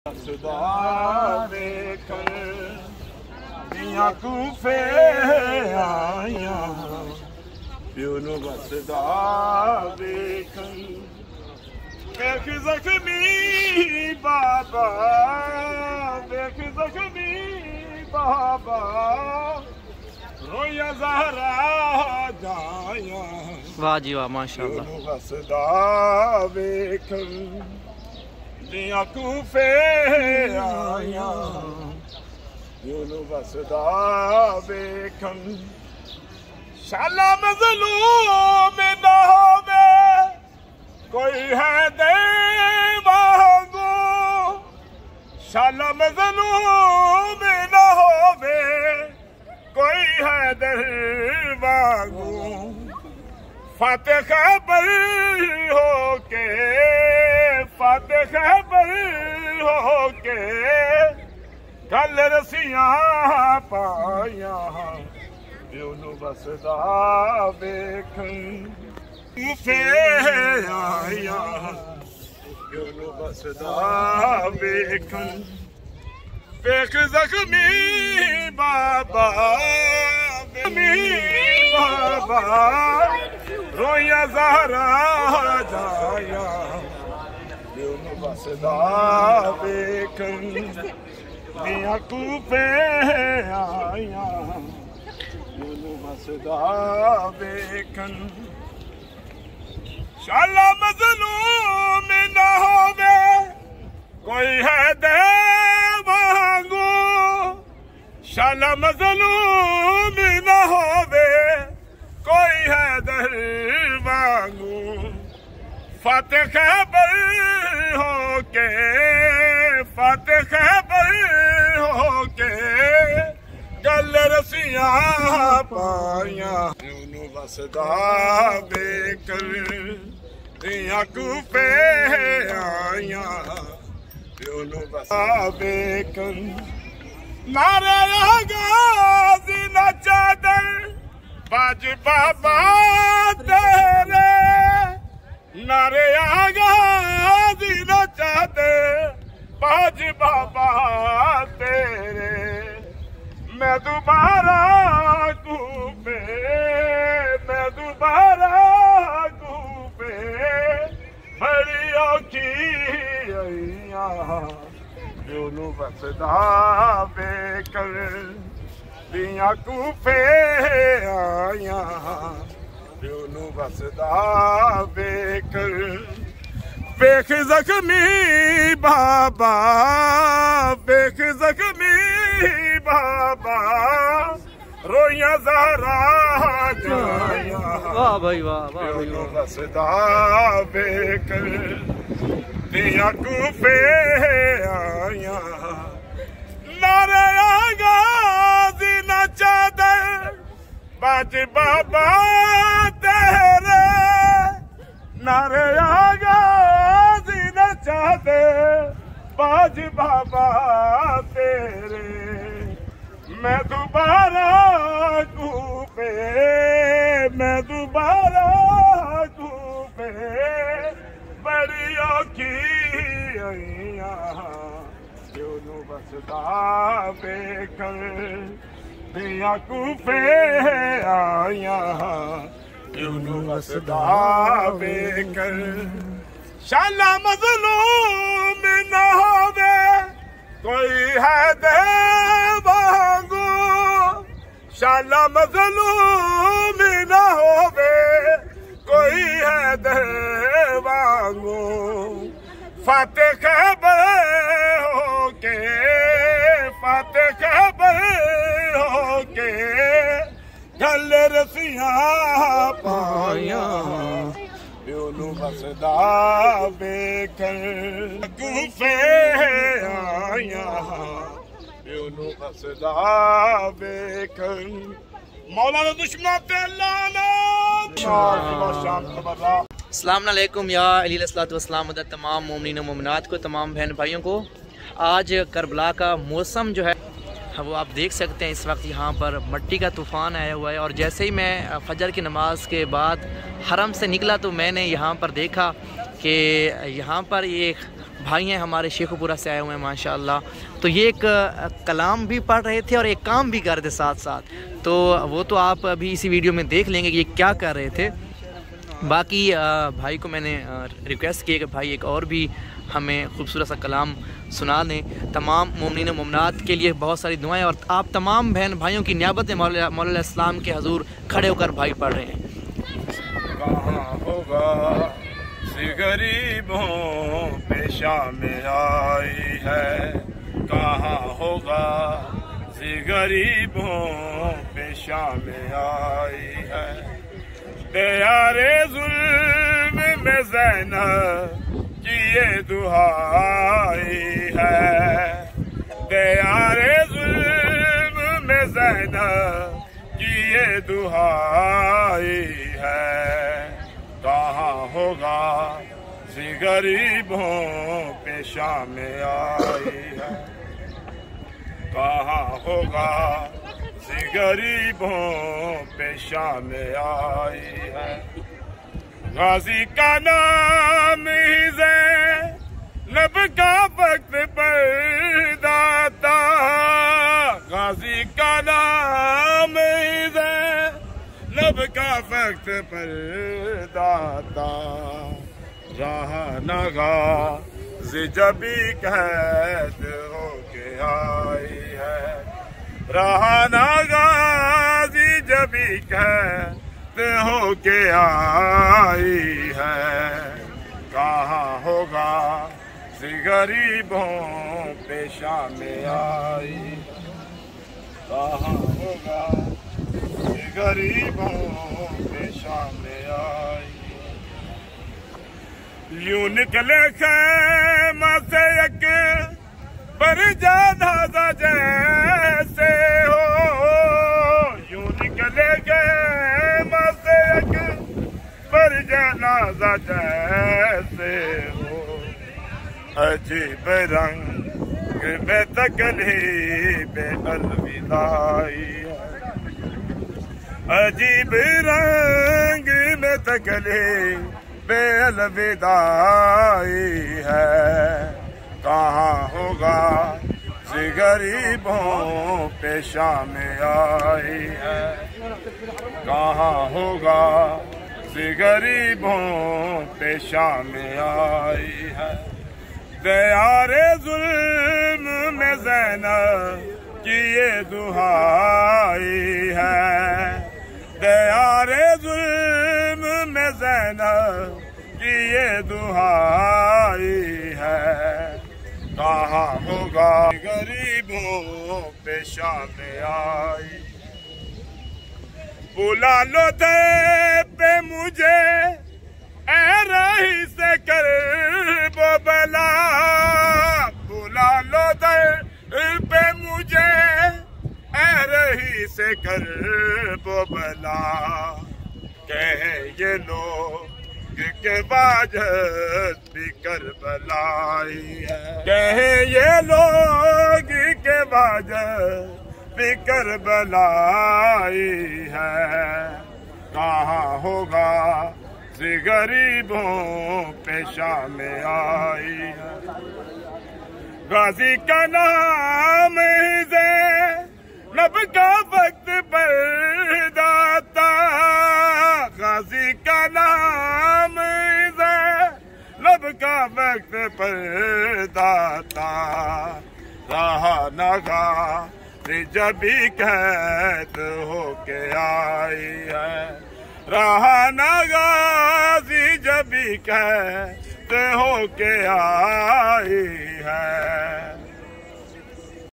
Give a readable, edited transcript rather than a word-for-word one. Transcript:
सदा वेखन दियां कूफे आया प्यो नु बसदा वेखन वेख ज़ख्मी बाबा वेख ज़ख्मी बाबा रोया ज़हरा जाया। वाह जी वाह, माशाअल्लाह। प्यो नु बसदा वेखन दियां कूफे आया प्यो नु बसदा वेखन शाला मज़लूम न होवे कोई है दे वांगू शाला मज़लूम न होवे कोई है दे वांगू फातिह खबर होके फातिह खबर होके गल रसियां पाया प्यो नु बसदा वेखन कूफे आया प्यो नु बसदा वेखन वेख ज़ख्मी बाबा बाबा रोया ज़हरा जाया प्यो नु बसदा वेखन दियां कूफे आया प्यो नु बसदा वेखन शाला मज़लूम न होवे कोई है दे वांगू शाला मज़लूम न होवे कोई है दर वांगू फातिह खबर होके फातिह खबर होके गल रसियां पाया प्यो नु बसदा वेखन दियां कूफे आया प्यो नु बसदा वेखन नारे गाज़ी न चादर बाज बाबा तेरे नारे गाज़ी न चादर बाज बाबा तेरे मैं दोबारा कूफे मैं दोबारा कूफे बड़ी औखी आईया प्यो नु बसदा वेखन दियां कूफे आया प्यो नु बसदा वेखन वेख ज़ख्मी बाबा वेख ज़ख्मी बाबा रोया ज़हरा जाया। वाह भाई वाह, वाह प्यो भाई नु वाह। बसदा वेखन दियां कूफे आया नारे गाज़ी न चादर बाज बाबा तेरे नारे गाज़ी न चादर बाज बाबा तेरे मैं दोबारा कूफे मैं दोबारा कूफे बड़ी औखी आईया प्यो नु बसदा वेखन दियां कूफे आया प्यो नु बसदा वेखन शाला मज़लूम न होवे कोई है दे वांगू शाला मज़लूम न होवे कोई है दे वांगू फातिह खबर होके फातिह खबर होके गल रसियां पाया प्यो नु बसदा वेखन कूफे आया प्यो नु बसदा वेखन मौला ने दुश्मन ते लानत अस्सलाम वालेकुम या अलैहिस्सलाम मदद तमाम मोमिनीन व मोमिनात को, तमाम बहन भाइयों को। आज करबला का मौसम जो है वो आप देख सकते हैं, इस वक्त यहाँ पर मट्टी का तूफ़ान आया हुआ है। और जैसे ही मैं फजर की नमाज के बाद हरम से निकला तो मैंने यहाँ पर देखा कि यहाँ पर ये भाई हैं हमारे शेखुपुरा से आए हुए हैं माशाल्लाह। तो ये एक कलाम भी पढ़ रहे थे और एक काम भी कर रहे थे साथ साथ, तो वो तो आप अभी इसी वीडियो में देख लेंगे कि ये क्या कर रहे थे। बाकी भाई को मैंने रिक्वेस्ट किया कि भाई एक और भी हमें खूबसूरत सा कलाम सुना दें। तमाम मोमिनीन व मोमिनात के लिए बहुत सारी दुआएं और आप तमाम बहन भाइयों की नियाबत में मौला इस्लाम के हजूर खड़े होकर भाई पढ़ रहे हैं। कहाँ होगा गरीबों पेशा में आई है, कहाँ होगा गरीबों पेशा में आई है। प्यारे जुल्म में ज़ैनब की ये दुहाई है, प्यारे जुल्म में ज़ैनब की ये दुहाई है। कहाँ होगा गरीबों पेशा में आई है, कहाँ होगा गरीबों पेशा में आई है। गाजी का नाम ही ज़ैनब का वक्त पर दाता, गाजी का नाम ही ज़ैनब का वक्त पर दाता। जहाँ नगा जबी कैद होके आई है, रहाना गाजी जबी कैद होके आई है। कहाँ होगा गरीबों पेशा में आई, कहाँ होगा गरीबों पेशा में आई। यूं निकले खैमा से एक पर जनाजा जैसे हो, यूं निकले खैमा से एक पर जनाजा जैसे हो। अजीब रंग में तकलीफ अलविदाई है, अजीब रंग में तकलीफ अलविदाई है। कहाँ होगा गरीबों पेशा में आई है, कहाँ होगा गरीबों पेशा में आई है। दयारे जुल्म में ज़ैनब की ये दुहाई है, दयारे जुल्म में ज़ैनब की ये दुहाई है। कहाँ होगा गरीबों पेशा में आई। बुला लो दे पे मुझे ऐ रही से कर वो बला, बुला लो दे पे मुझे ऐ रही से कर वो बला। कहे ये लोग के बाजत भी करबलाई है, कहे ये लोग के बाजत भी करबलाई है। कहाँ होगा गरीबों पेशा में आई है, गाजी का नाम ही ज़ैनब का वक्त पर दाता, गाजी का नाम ही ज़ैनब का वक्त पर दाता। रहा नगा जबी कैद होके आई है, रहा नगा जबी कैद होके आई है।